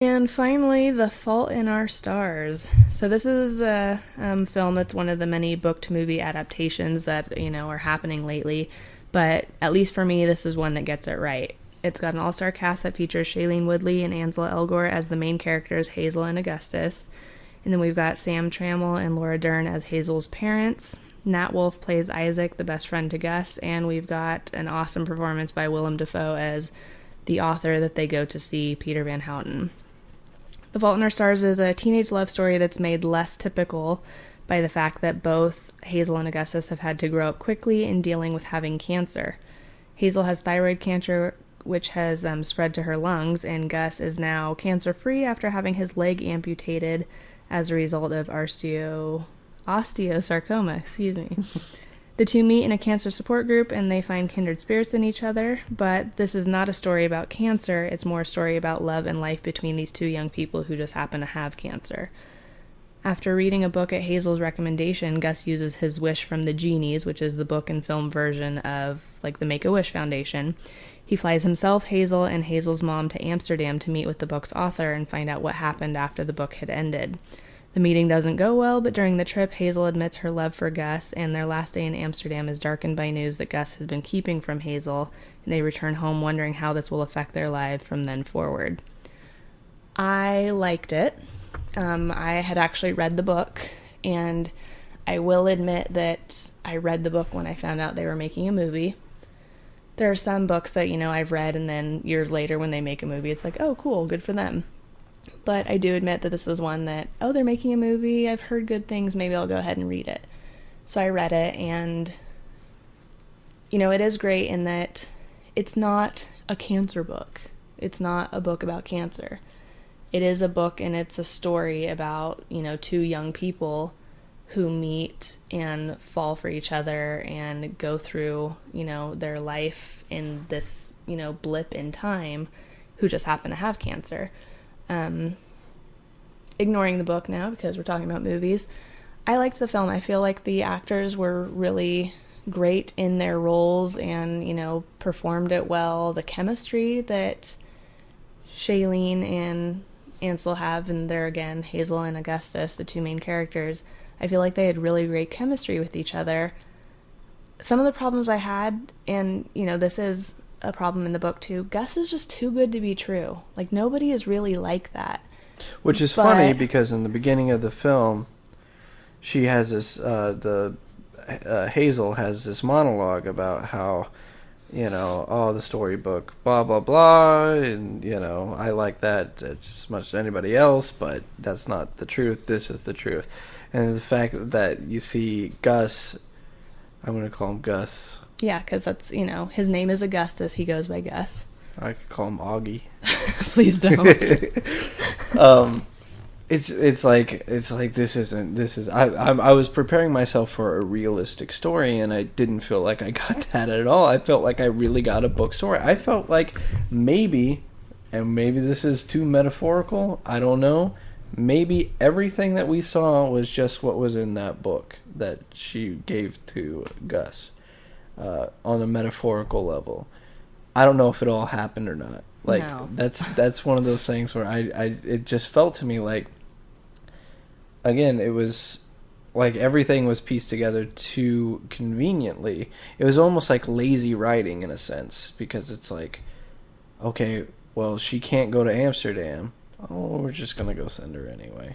And finally, The Fault in Our Stars. So this is a film that's one of the many book-to-movie adaptations that, are happening lately. But at least for me, this is one that gets it right. It's got an all-star cast that features Shailene Woodley and Ansel Elgort as the main characters, Hazel and Augustus. And then we've got Sam Trammell and Laura Dern as Hazel's parents. Nat Wolff plays Isaac, the best friend to Gus. And we've got an awesome performance by Willem Dafoe as the author that they go to see, Peter Van Houten. The Fault in Our Stars is a teenage love story that's made less typical by the fact that both Hazel and Augustus have had to grow up quickly in dealing with having cancer. Hazel has thyroid cancer, which has spread to her lungs, and Gus is now cancer-free after having his leg amputated as a result of osteosarcoma. Excuse me. The two meet in a cancer support group and they find kindred spirits in each other, but this is not a story about cancer, it's more a story about love and life between these two young people who just happen to have cancer. After reading a book at Hazel's recommendation, Gus uses his wish from the Genies, which is the book and film version of the Make-A-Wish Foundation. He flies himself, Hazel, and Hazel's mom to Amsterdam to meet with the book's author and find out what happened after the book had ended. The meeting doesn't go well, but during the trip, Hazel admits her love for Gus, and their last day in Amsterdam is darkened by news that Gus has been keeping from Hazel, and they return home wondering how this will affect their lives from then forward. I liked it. I had actually read the book, and I will admit that I read the book when I found out they were making a movie. There are some books that, I've read, and then years later when they make a movie, it's like, oh, cool, good for them. But I do admit that this is one that, they're making a movie, I've heard good things, maybe I'll go ahead and read it. So I read it, and, it is great in that it's not a cancer book. It's not a book about cancer. It is a book, and it's a story about, two young people who meet and fall for each other and go through, their life in this, blip in time, who just happen to have cancer. Ignoring the book now because we're talking about movies, I liked the film. I feel like the actors were really great in their roles and, performed it well. The chemistry that Shailene and Ansel have, and they're again Hazel and Augustus, the two main characters, I feel like they had really great chemistry with each other. Some of the problems I had, and, this is a problem in the book too, Gus is just too good to be true. Nobody is really like that. Which is funny because in the beginning of the film, she has this, Hazel has this monologue about how, the storybook, blah, blah, blah, and, I like that just as much as anybody else, but that's not the truth, this is the truth. And the fact that you see Gus, I'm going to call him Gus. Yeah, because that's, his name is Augustus, he goes by Gus. I could call him Augie. Please don't. It's like I was preparing myself for a realistic story, and I didn't feel like I got that at all. I felt like I really got a book story. I felt like maybe this is too metaphorical, I don't know, maybe everything that we saw was just what was in that book that she gave to Gus, on a metaphorical level. I don't know if it all happened or not. No. That's one of those things where it just felt to me like, again, it was like everything was pieced together too conveniently. It was almost like lazy writing in a sense, because it's like, okay, well, she can't go to Amsterdam. Oh, we're just gonna go send her anyway.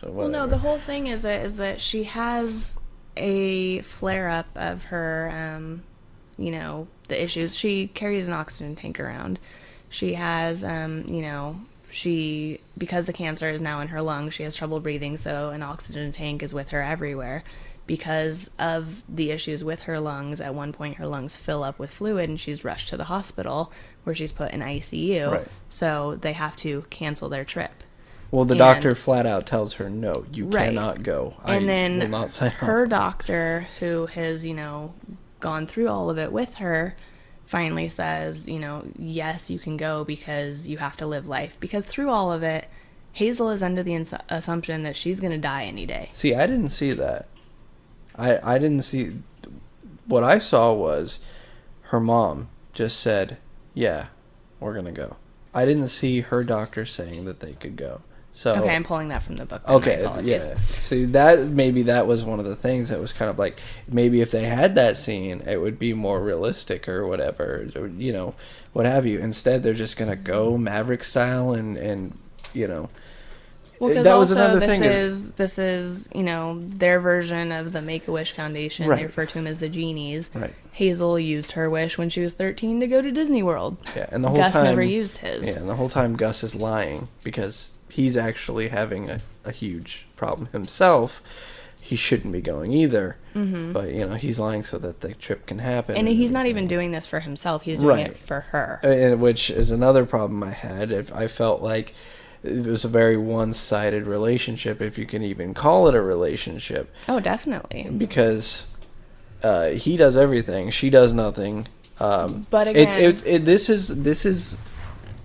So well, no, the whole thing is that she has a flare up of her, the issues. She carries an oxygen tank around. She has, because the cancer is now in her lungs, she has trouble breathing, so an oxygen tank is with her everywhere. Because of the issues with her lungs, at one point her lungs fill up with fluid and she's rushed to the hospital where she's put in ICU. Right. So they have to cancel their trip. Well, the doctor flat out tells her, no, you cannot go. And then her doctor, who has, gone through all of it with her, finally says, yes, you can go because you have to live life. Because through all of it, Hazel is under the assumption that she's going to die any day. See, I didn't see that. I didn't see... What I saw was her mom just said, yeah, we're going to go. I didn't see her doctor saying that they could go. So Okay, I'm pulling that from the book. Then. Okay, yeah. See, that was one of the things that was kind of like, maybe if they had that scene, it would be more realistic or whatever, or, you know, what have you. Instead, they're just gonna go Maverick style, and you know. Well, because that was also another this thing is you know, their version of the Make-A-Wish Foundation. Right. They refer to them as the genies. Right. Hazel used her wish when she was 13 to go to Disney World. Yeah, and the whole Gus time never used his. Yeah, and the whole time Gus is lying because he's actually having a huge problem himself. He shouldn't be going either. Mm-hmm. But, you know, he's lying so that the trip can happen. And he's not even doing this for himself. He's doing it for her. And, which is another problem I had. I felt like it was a very one-sided relationship, if you can even call it a relationship. Oh, definitely. Because he does everything. She does nothing. But again... This is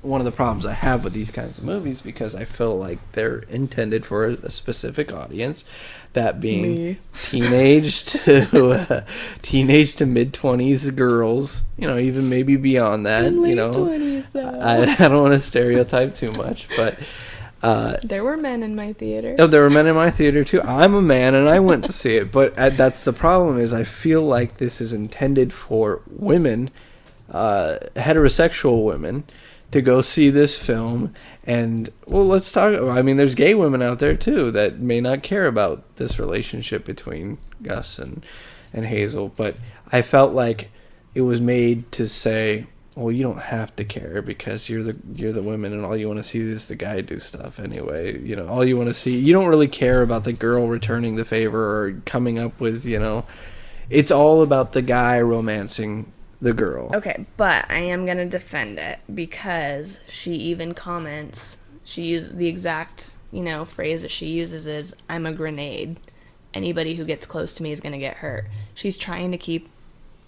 one of the problems I have with these kinds of movies, because I feel like they're intended for a specific audience, that being teenage to mid-20s girls, you know, even maybe beyond that. Late you know, 20s though. I don't want to stereotype too much, but there were men in my theater. Oh, there were men in my theater too. I'm a man, and I went to see it. But that's the problem, is I feel like this is intended for women, heterosexual women, to go see this film. And, well, let's talk. I mean, there's gay women out there too that may not care about this relationship between Gus and Hazel. But I felt like it was made to say, well, you don't have to care because you're the women, and all you want to see is the guy do stuff anyway. You know, all you want to see. You don't really care about the girl returning the favor or coming up with, you know. It's all about the guy romancing the girl. Okay, but I am going to defend it, because she even comments, she used the exact, you know, phrase that she uses is, I'm a grenade. Anybody who gets close to me is going to get hurt. She's trying to keep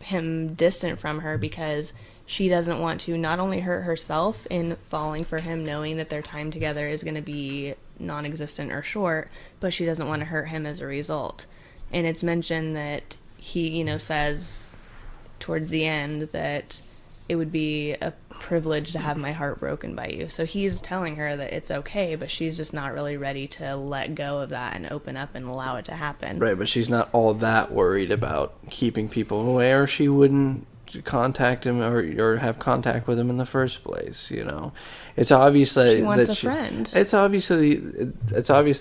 him distant from her because she doesn't want to not only hurt herself in falling for him, knowing that their time together is going to be non-existent or short, but she doesn't want to hurt him as a result. And it's mentioned that he, you know, says towards the end that it would be a privilege to have my heart broken by you. So he's telling her that it's okay, but she's just not really ready to let go of that and open up and allow it to happen. Right, but she's not all that worried about keeping people away, or she wouldn't contact him or have contact with him in the first place. You know, it's obvious that she wants a friend. It's obvious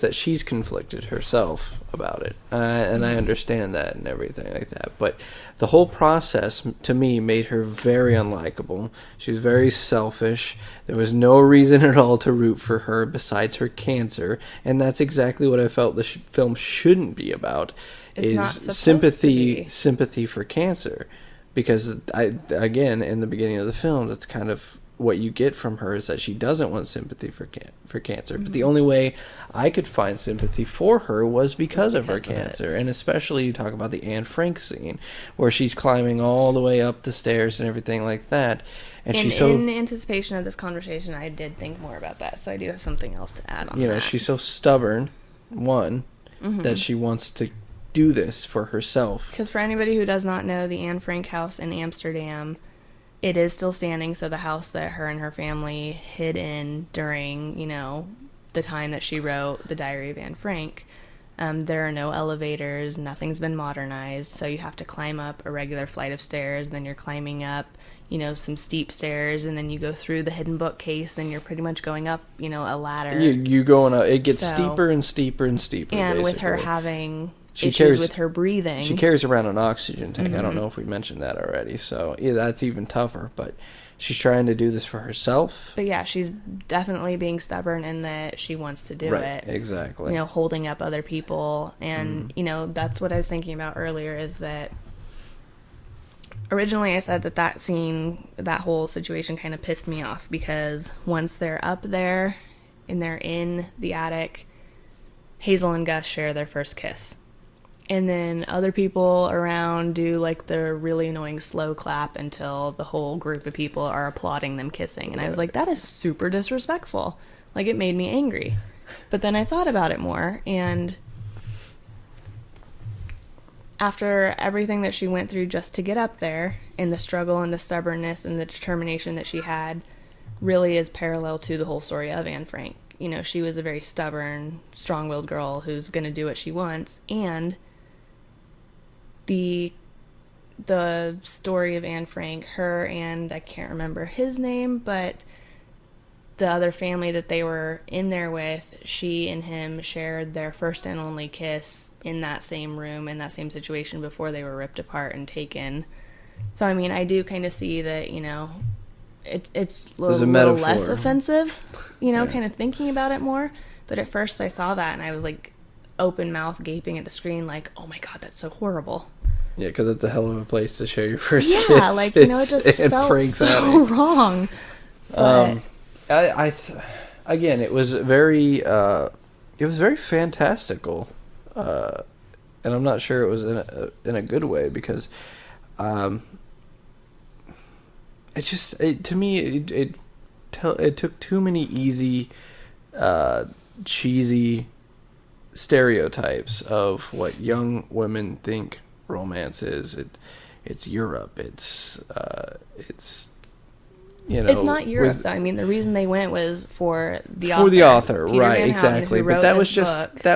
that she's conflicted herself about it, and I understand that and everything like that. But the whole process to me made her very unlikable. She was very selfish. There was no reason at all to root for her besides her cancer, and that's exactly what I felt the film shouldn't be about. It's not supposed sympathy to be. Sympathy for cancer. Because, again, in the beginning of the film, that's kind of what you get from her, is that she doesn't want sympathy for cancer. Mm-hmm. But the only way I could find sympathy for her was because of her cancer. And especially you talk about the Anne Frank scene, where she's climbing all the way up the stairs and everything like that. And in anticipation of this conversation, I did think more about that. So I do have something else to add on that. You know, she's so stubborn, that she wants to do this for herself. Because for anybody who does not know, the Anne Frank house in Amsterdam, it is still standing. So the house that her and her family hid in during, you know, the time that she wrote the Diary of Anne Frank, there are no elevators, nothing's been modernized, so you have to climb up a regular flight of stairs, then you're climbing up, you know, some steep stairs, and then you go through the hidden bookcase, then you're pretty much going up, you know, a ladder. You going up, it gets steeper and steeper and steeper. And basically. with her having with her breathing. She carries around an oxygen tank. Mm-hmm. I don't know if we mentioned that already. So, yeah, that's even tougher. But she's trying to do this for herself. But, yeah, she's definitely being stubborn in that she wants to do it. Exactly. You know, holding up other people. And, you know, that's what I was thinking about earlier, is that originally I said that scene, that whole situation kind of pissed me off, because once they're up there and they're in the attic, Hazel and Gus share their first kiss. And then other people around do, like, the really annoying slow clap until the whole group of people are applauding them kissing. And I was like, that is super disrespectful. Like, it made me angry. But then I thought about it more, and after everything that she went through just to get up there, and the struggle and the stubbornness and the determination that she had, really is parallel to the whole story of Anne Frank. You know, she was a very stubborn, strong-willed girl who's going to do what she wants, and the story of Anne Frank, her and I can't remember his name, but the other family that they were in there with, she and him shared their first and only kiss in that same room, in that same situation before they were ripped apart and taken. So, I mean, I do kind of see that, you know, it's a little less offensive, you know, kind of thinking about it more. But at first I saw that and I was like open mouth gaping at the screen like, oh my God, that's so horrible. Yeah, because it's a hell of a place to share your first kiss. Yeah, like, you know, it just felt so wrong. But Again, it was very fantastical, and I'm not sure it was in a good way, because to me it took too many easy, cheesy stereotypes of what young women think romance is. It's Europe. It's you know, it's not Europe though. I mean, the reason they went was for the author, Peter right? Van Houten, Exactly. But that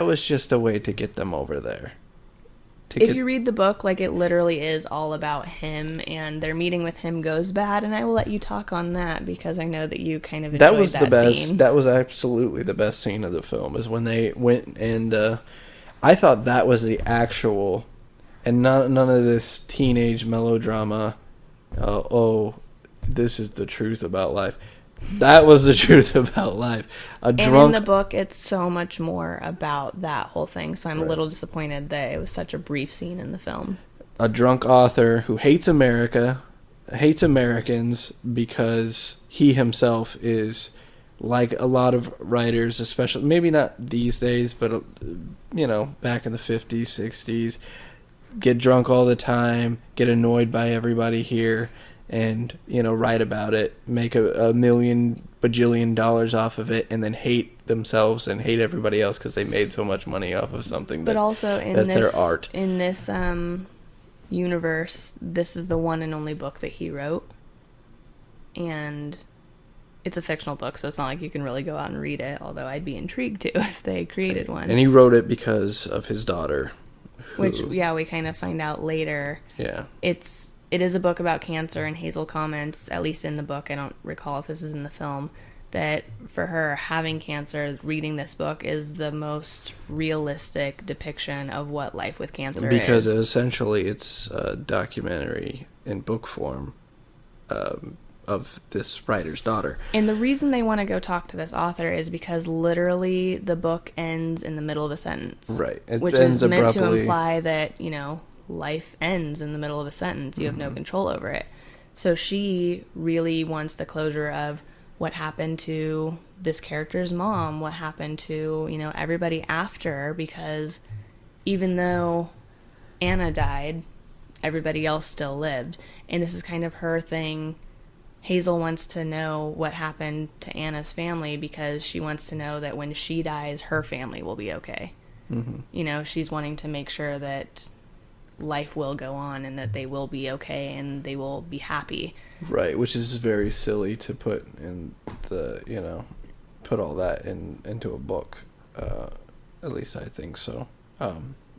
was just a way to get them over there. If you read the book, like, it literally is all about him, and their meeting with him goes bad, and I will let you talk on that because I know that you kind of enjoyed that scene. That was the best. That was absolutely the best scene of the film, is when they went and I thought that was the actual, and none of this teenage melodrama. This is the truth about life. That was the truth about life. And in the book, it's so much more about that whole thing. So I'm a little disappointed that it was such a brief scene in the film. A drunk author who hates America, hates Americans, because he himself is, like a lot of writers, especially, maybe not these days, but, you know, back in the 50s, 60s, get drunk all the time, get annoyed by everybody here, and, you know, write about it, make a million bajillion dollars off of it, and then hate themselves and hate everybody else because they made so much money off of something. But also that's their art. In this universe, this is the one and only book that he wrote, and it's a fictional book, so it's not like you can really go out and read it. Although I'd be intrigued to if they created one. And he wrote it because of his daughter, which we kind of find out later. Yeah, It is a book about cancer, and Hazel comments, at least in the book, I don't recall if this is in the film, that for her, having cancer, reading this book is the most realistic depiction of what life with cancer is. Because essentially it's a documentary in book form of this writer's daughter. And the reason they want to go talk to this author is because literally the book ends in the middle of a sentence. Right. Which is meant to imply that, you know, life ends in the middle of a sentence. You have no control over it. So she really wants the closure of what happened to this character's mom, what happened to, you know, everybody after, because even though Anna died, everybody else still lived. And this is kind of her thing. Hazel wants to know what happened to Anna's family because she wants to know that when she dies, her family will be okay. Mm-hmm. You know, she's wanting to make sure that life will go on and that they will be okay and they will be happy. Right, which is very silly to put in the, you know, put all that into a book. At least I think so.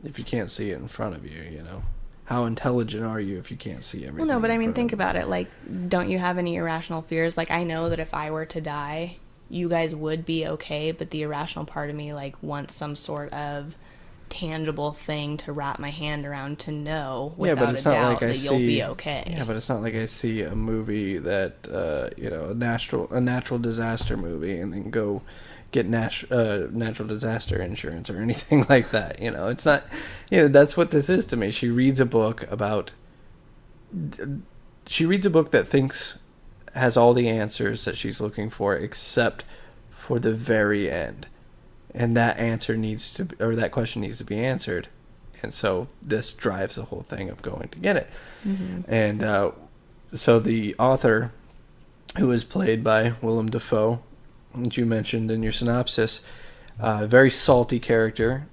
If you can't see it in front of you, you know. How intelligent are you if you can't see everything? Well, no, but I mean, think about it. Like, don't you have any irrational fears? Like, I know that if I were to die, you guys would be okay, but the irrational part of me, like, wants some sort of tangible thing to wrap my hand around to know without a doubt that you'll be okay. Yeah, but it's not like I see a movie that, you know, a natural disaster movie and then go get natural disaster insurance or anything like that. You know, it's not, you know, that's what this is to me. She reads a book that thinks has all the answers that she's looking for except for the very end. And that that question needs to be answered. And so this drives the whole thing of going to get it. Mm-hmm. And so the author, who is played by Willem Dafoe, which you mentioned in your synopsis, very salty character,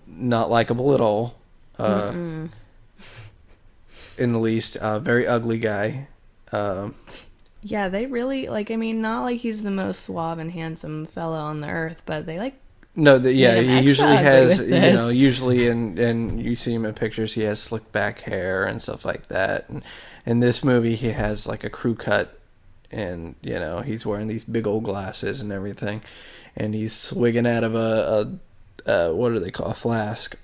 not likable at all, in the least, very ugly guy, Yeah, they really, like, I mean, not like he's the most suave and handsome fellow on the earth, but they, like, No, made him he extra usually ugly has, with you know, this. usually and you see him in pictures, he has slick back hair and stuff like that. And in this movie, he has like a crew cut, and you know, he's wearing these big old glasses and everything, and he's swigging out of a what do they call, a flask,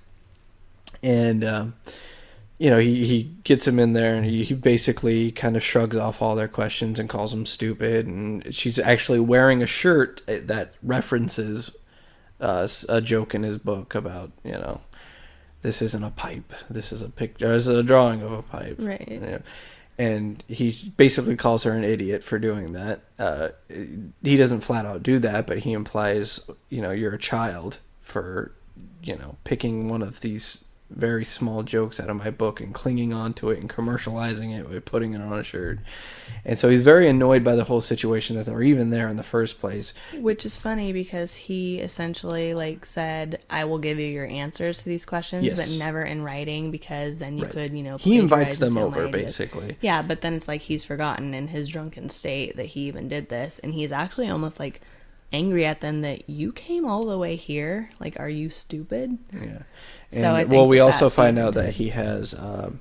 and you know, he gets him in there, and he basically kind of shrugs off all their questions and calls them stupid, and she's actually wearing a shirt that references a joke in his book about, you know, this isn't a pipe, this is a picture, this is a drawing of a pipe, Right. you know? And he basically calls her an idiot for doing that. He doesn't flat out do that, but he implies, you know, you're a child for, you know, picking one of these very small jokes out of my book and clinging on to it and commercializing it by putting it on a shirt. And so he's very annoyed by the whole situation that they're even there in the first place. Which is funny because he essentially, like, said, I will give you your answers to these questions, Yes. but never in writing, because then you Right. could, you know, He invites plagiarize and them steal over, my ideas. basically. Yeah, but then it's like he's forgotten in his drunken state that he even did this, and he's actually almost, like, angry at them that you came all the way here. Like, are you stupid? Yeah. So And, I think well, we that also find feeds out into that it. he has a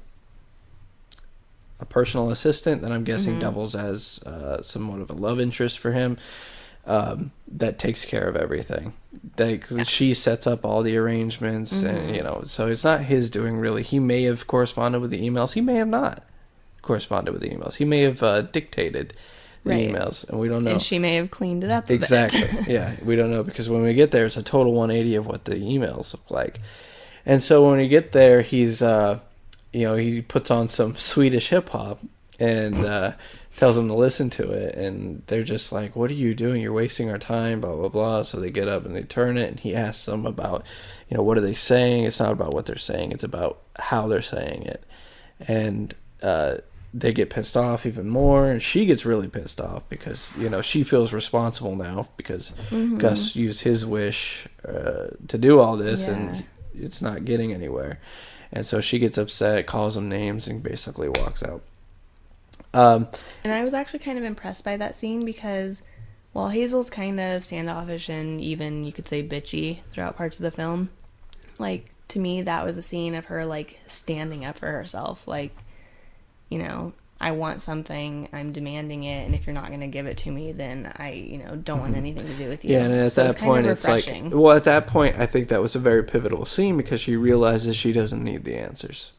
personal assistant that I'm guessing Mm-hmm. doubles as somewhat of a love interest for him, that takes care of everything. She sets up all the arrangements, Mm-hmm. and you know, so it's not his doing really. He may have corresponded with the emails. He may have not corresponded with the emails. He may have dictated the Right. emails, and we don't know. And she may have cleaned it up a Exactly. bit. Yeah, we don't know, because when we get there, it's a total 180 of what the emails look like. And so when we get there, he's, you know, he puts on some Swedish hip hop and tells them to listen to it. And they're just like, what are you doing? You're wasting our time, blah, blah, blah. So they get up and they turn it, and he asks them about, you know, what are they saying? It's not about what they're saying. It's about how they're saying it. And they get pissed off even more, and she gets really pissed off because, you know, she feels responsible now because Mm-hmm. Gus used his wish to do all this, Yeah. and it's not getting anywhere. And so she gets upset, calls them names, and basically walks out. And I was actually kind of impressed by that scene because while Hazel's kind of standoffish and even, you could say, bitchy throughout parts of the film, like, to me, that was a scene of her, like, standing up for herself. Like, you know, I want something, I'm demanding it, and if you're not going to give it to me, then I, you know, don't want anything to do with you. Yeah, and at So that it's kind point, of it's like, refreshing. well, at that point, I think that was a very pivotal scene because she realizes she doesn't need the answers.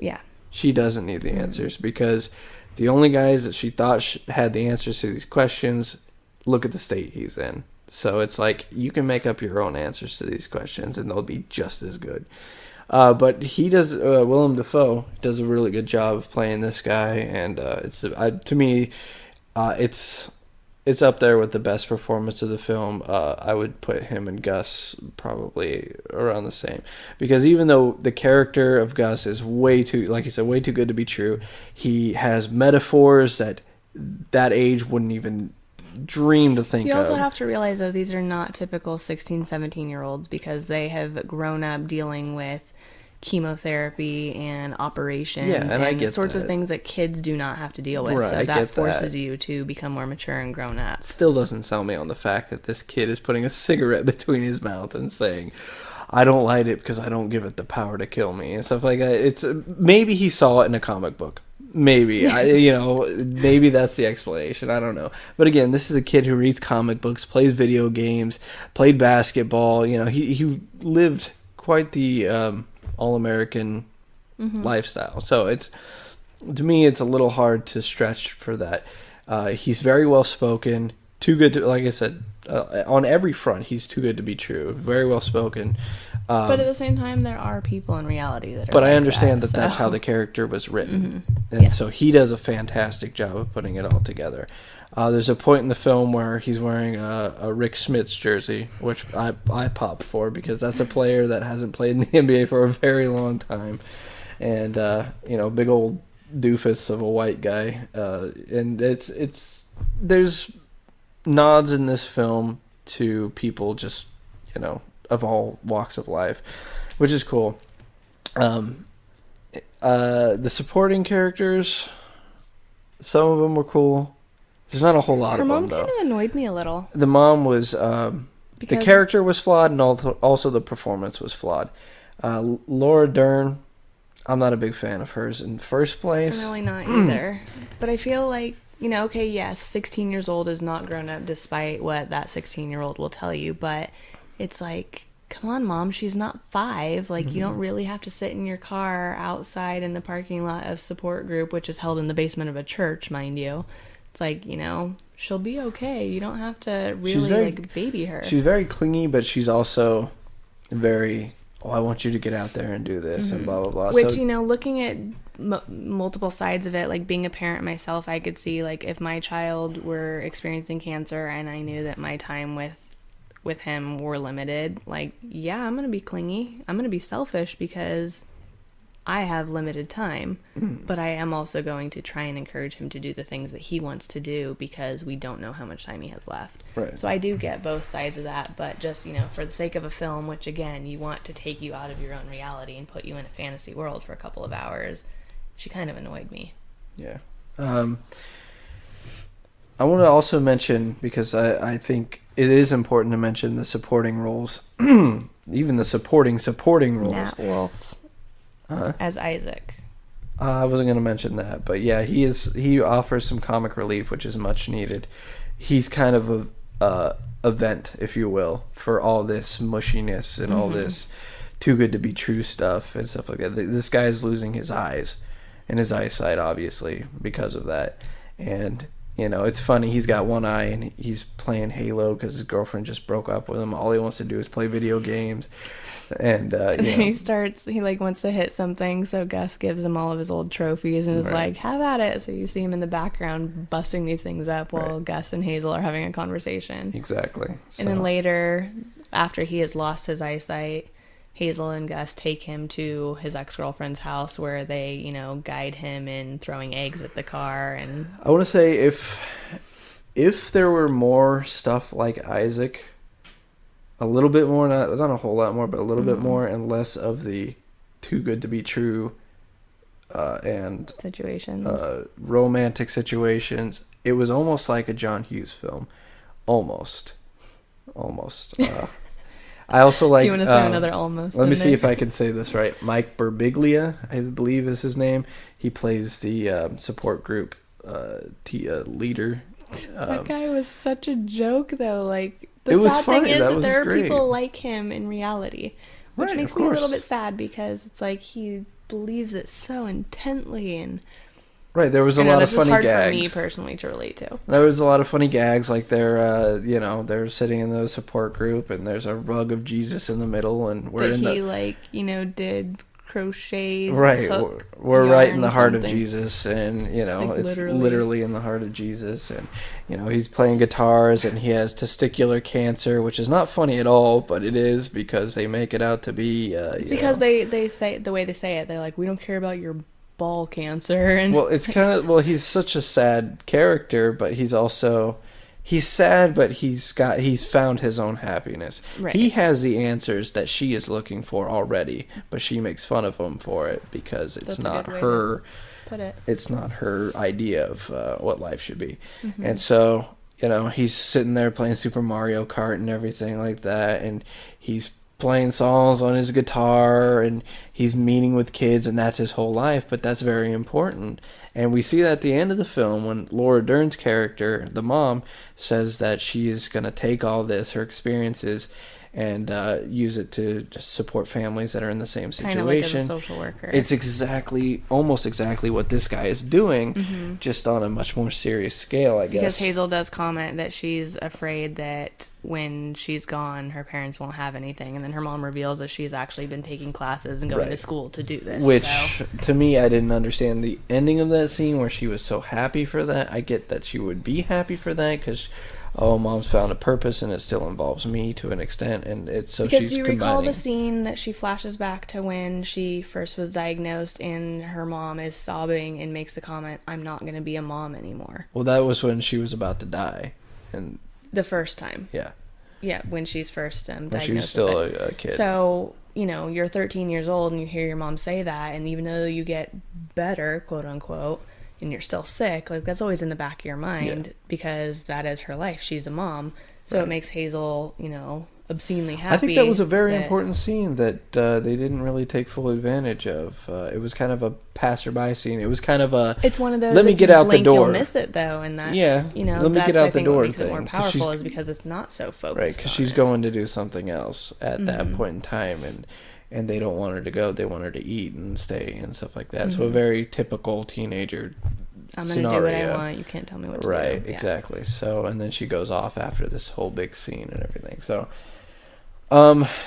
Yeah. She doesn't need the answers because the only guys that she thought had the answers to these questions, look at the state he's in. So it's like, you can make up your own answers to these questions and they'll be just as good. But he does, Willem Dafoe does a really good job of playing this guy, and to me, it's up there with the best performance of the film. I would put him and Gus probably around the same, because even though the character of Gus is way too, like you said, way too good to be true, he has metaphors that age wouldn't even dream to think You also of. have to realize, though, these are not typical 16, 17-year-olds because they have grown up dealing with chemotherapy and operations Yeah, and I get sorts of that. things that kids do not have to deal with. Right, So I that get forces that. you to become more mature and grown up. Still doesn't sell me on the fact that this kid is putting a cigarette between his mouth and saying, I don't light it because I don't give it the power to kill me, and stuff like that. It's maybe he saw it in a comic book. Maybe maybe that's the explanation. I don't know. But again, this is a kid who reads comic books, plays video games, played basketball. You know, he lived quite the all-American lifestyle. So it's, to me, it's a little hard to stretch for that. He's very well spoken, too good to, like I said, on every front, he's too good to be true. Very well spoken. But at the same time, there are people in reality that are But like I understand that so. that's how the character was written. And Yeah. so he does a fantastic job of putting it all together. There's a point in the film where he's wearing a Rick Smits jersey, which I pop for because that's a player that hasn't played in the NBA for a very long time. And, big old doofus of a white guy. And there's nods in this film to people just, of all walks of life, which is cool. The supporting characters, some of them were cool, There's not a whole lot Her of mom them, though. kind of annoyed me a little. The mom was... the Because character was flawed, and also the performance was flawed. Laura Dern, I'm not a big fan of hers in the first place. I'm really not either. But I feel like, okay, yes, 16 years old is not grown up despite what that 16-year-old will tell you. But it's like, come on, Mom, she's not 5. Like, you don't really have to sit in your car outside in the parking lot of support group, which is held in the basement of a church, mind you. It's like, she'll be okay. You don't have to really, baby her. She's very clingy, but she's also very, I want you to get out there and do this, and blah, blah, blah. Which, looking at multiple sides of it, like being a parent myself, I could see, like, if my child were experiencing cancer and I knew that my time with him were limited, like, yeah, I'm going to be clingy. I'm going to be selfish because I have limited time, but I am also going to try and encourage him to do the things that he wants to do because we don't know how much time he has left. Right. So I do get both sides of that, but just, for the sake of a film, which again, you want to take you out of your own reality and put you in a fantasy world for a couple of hours, she kind of annoyed me. Yeah. I want to also mention, because I think it is important to mention the supporting roles, even the supporting roles. Nat Wolff. As Isaac. I wasn't going to mention that, but yeah, he offers some comic relief, which is much needed. He's kind of a vent, if you will, for all this mushiness and all this too good to be true stuff and stuff like that. This guy's losing his eyes and his eyesight, obviously, because of that. And it's funny, he's got one eye and he's playing Halo because his girlfriend just broke up with him. All he wants to do is play video games. And he wants to hit something, so Gus gives him all of his old trophies and is like, have at it. So you see him in the background busting these things up while Gus and Hazel are having a conversation. Exactly. And then later, after he has lost his eyesight, Hazel and Gus take him to his ex-girlfriend's house where they, guide him in throwing eggs at the car. And I want to say if there were more stuff like Isaac, a little bit more, not a whole lot more, but a little bit more, and less of the too good to be true and situations, romantic situations. It was almost like a John Hughes film, almost. I also like. Do you want to throw another almost? Let me see if I can say this right. Mike Birbiglia, I believe, is his name. He plays the support group leader. That guy was such a joke, though. Like, the it was sad funny. thing is that there are great. people like him in reality, which right, makes me a little bit sad because it's like he believes it so intently and. Right, there was a lot of funny gags. That's hard for me personally to relate to. There was a lot of funny gags, like they're sitting in the support group, and there's a rug of Jesus in the middle, and did crochet. Right, hook, we're right in the heart something. of Jesus, and it's literally. literally in the heart of Jesus, and he's playing guitars, and he has testicular cancer, which is not funny at all, but it is because they make it out to be. Because they say the way they say it, they're like, we don't care about your ball cancer, and it's kind of he's such a sad character, but he's sad, but he's found his own happiness. Right. He has the answers that she is looking for already, but she makes fun of him for it because it's not her. Put it. It's not her idea of what life should be, and so he's sitting there playing Super Mario Kart and everything like that, and he's playing songs on his guitar, and he's meeting with kids, and that's his whole life, but that's very important. And we see that at the end of the film when Laura Dern's character, the mom, says that she is going to take all this, her experiences, and use it to just support families that are in the same situation. Kind of like as a social worker. It's almost exactly what this guy is doing, just on a much more serious scale, I guess. Because Hazel does comment that she's afraid that when she's gone, her parents won't have anything. And then her mom reveals that she's actually been taking classes and going to school to do this. Which, to me, I didn't understand the ending of that scene where she was so happy for that. I get that she would be happy for that because... mom's found a purpose, and it still involves me to an extent, and it's so because she's do you combining. recall the scene that she flashes back to when she first was diagnosed, and her mom is sobbing and makes the comment, "I'm not going to be a mom anymore." Well, that was when she was about to die, and the first time. Yeah, when she's first diagnosed. When she was still a kid. So you're 13 years old, and you hear your mom say that, and even though you get better, quote unquote. and you're still sick, like that's always in the back of your mind because that is her life. She's a mom. So it makes Hazel, obscenely happy. I think that was a very important scene that they didn't really take full advantage of. It was kind of a passerby scene. It was kind of a... It's one of those, let me get out the door. You'll miss it, though, and that's, let me get out the door what makes it more powerful is because it's not so focused right, because she's going to do something else at that point in time, and they don't want her to go. They want her to eat and stay and stuff like that. So a very typical teenager I'm going to do what I want. You can't tell me what to do. Right, exactly. So, and then she goes off after this whole big scene and everything. So,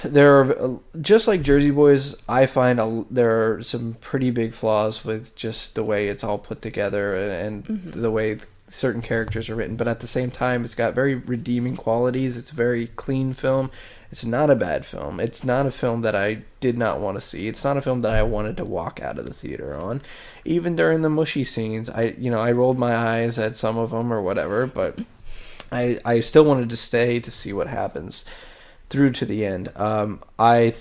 there are, just like Jersey Boys, I find there are some pretty big flaws with just the way it's all put together and the way certain characters are written. But at the same time, it's got very redeeming qualities. It's a very clean film. It's not a bad film. It's not a film that I did not want to see. It's not a film that I wanted to walk out of the theater on. Even during the mushy scenes, I rolled my eyes at some of them or whatever, but I still wanted to stay to see what happens through to the end. I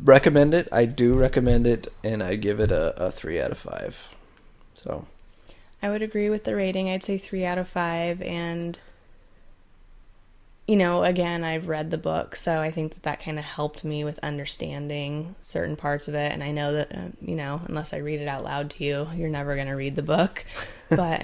recommend it. I do recommend it, and I give it a 3 out of 5. So I would agree with the rating. I'd say 3 out of 5, and again, I've read the book, so I think that kind of helped me with understanding certain parts of it. And I know that, unless I read it out loud to you, you're never going to read the book. But,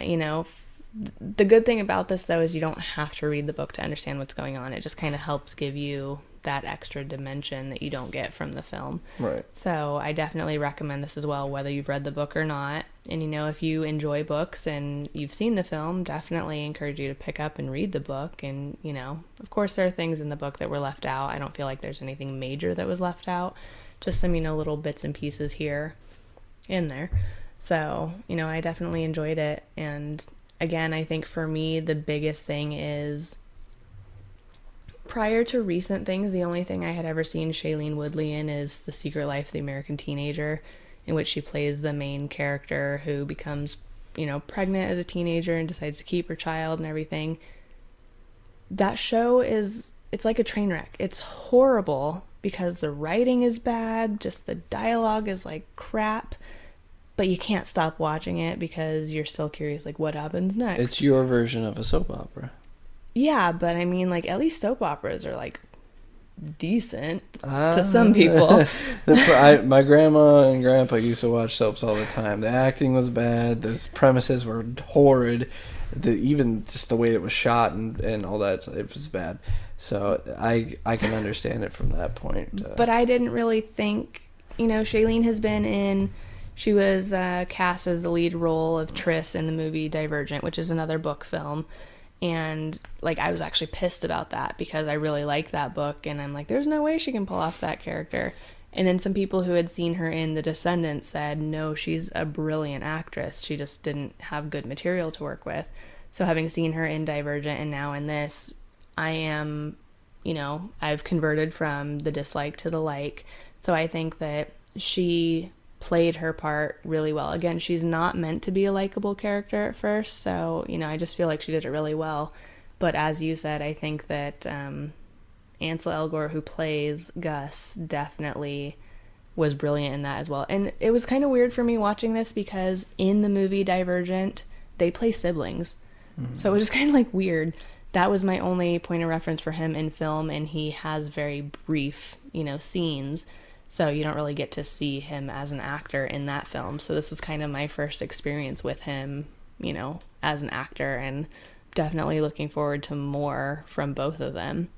the good thing about this, though, is you don't have to read the book to understand what's going on. It just kind of helps give you that extra dimension that you don't get from the film. Right. So I definitely recommend this as well, whether you've read the book or not. And, if you enjoy books and you've seen the film, definitely encourage you to pick up and read the book. And, of course, there are things in the book that were left out. I don't feel like there's anything major that was left out. Just some, little bits and pieces here and there. So, I definitely enjoyed it. And again, I think for me, the biggest thing is, prior to recent things, the only thing I had ever seen Shailene Woodley in is The Secret Life of the American Teenager, in which she plays the main character who becomes, pregnant as a teenager and decides to keep her child and everything. That show it's like a train wreck. It's horrible because the writing is bad, just the dialogue is like crap, but you can't stop watching it because you're still curious, like, what happens next? It's your version of a soap opera. Yeah, but I mean, like, at least soap operas are, like, decent to some people. My grandma and grandpa used to watch soaps all the time. The acting was bad. The premises were horrid. Even just the way it was shot and all that, it was bad. So I can understand it from that point. But I didn't really think, Shailene has been in... She was cast as the lead role of Triss in the movie Divergent, which is another book film. And, like, I was actually pissed about that because I really like that book. And I'm like, there's no way she can pull off that character. And then some people who had seen her in The Descendants said, no, she's a brilliant actress. She just didn't have good material to work with. So having seen her in Divergent and now in this, I am, I've converted from the dislike to the like. So I think that she played her part really well. Again, she's not meant to be a likable character at first, so I just feel like she did it really well. But as you said, I think that Ansel Elgort, who plays Gus, definitely was brilliant in that as well. And it was kind of weird for me watching this because in the movie Divergent, they play siblings, so it was just kind of like weird. That was my only point of reference for him in film, and he has very brief scenes. So you don't really get to see him as an actor in that film. So this was kind of my first experience with him, as an actor, and definitely looking forward to more from both of them.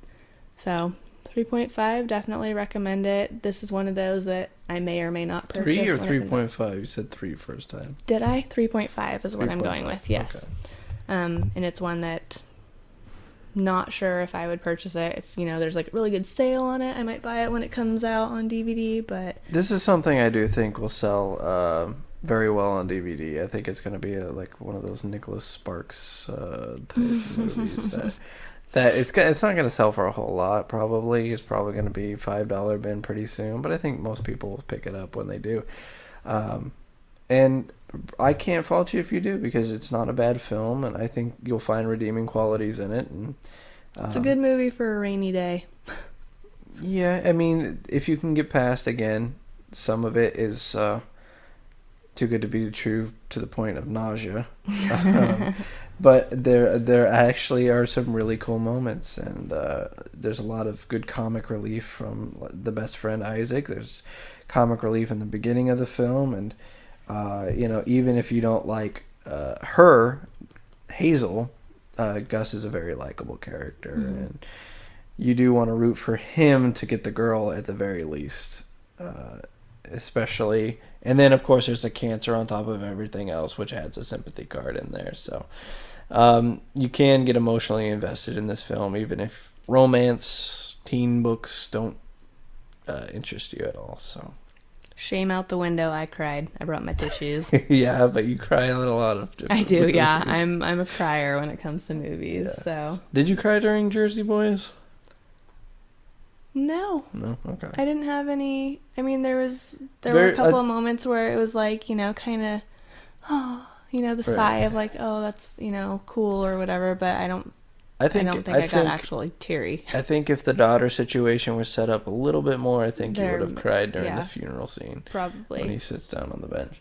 So 3.5, definitely recommend it. This is one of those that I may or may not purchase. 3 or 3.5? You said 3 first time. Did I? 3.5 is what 3. I'm going with, yes. Okay. And it's one that... not sure if I would purchase it. If there's like a really good sale on it, I might buy it when it comes out on DVD. But this is something I do think will sell very well on DVD. I think it's going to be like one of those Nicholas Sparks type movies that it's not going to sell for a whole lot. Probably it's probably going to be $5 bin pretty soon. But I think most people will pick it up when they do. And I can't fault you if you do, because it's not a bad film, and I think you'll find redeeming qualities in it. And it's a good movie for a rainy day. Yeah, I mean, if you can get past, again, some of it is Too Good to Be True to the point of nausea. But there actually are some really cool moments, and there's a lot of good comic relief from the best friend Isaac. There's comic relief in the beginning of the film, and even if you don't like her, Hazel, Gus is a very likable character, and you do want to root for him to get the girl at the very least, especially. And then, of course, there's the cancer on top of everything else, which adds a sympathy card in there. So you can get emotionally invested in this film, even if romance, teen books don't interest you at all. So shame out the window. I cried. I brought my tissues. Yeah, but you cry in a lot of different I do, movies. yeah. I'm a crier when it comes to movies. Yeah. So Did you cry during Jersey Boys? No, Okay. I didn't have any. I mean, there were a couple of moments where it was like, kind of, the sigh of like, oh, that's, cool or whatever. But I don't think I got actually teary. I think if the daughter situation was set up a little bit more, I think you would have cried during yeah. the funeral scene. Probably. When he sits down on the bench.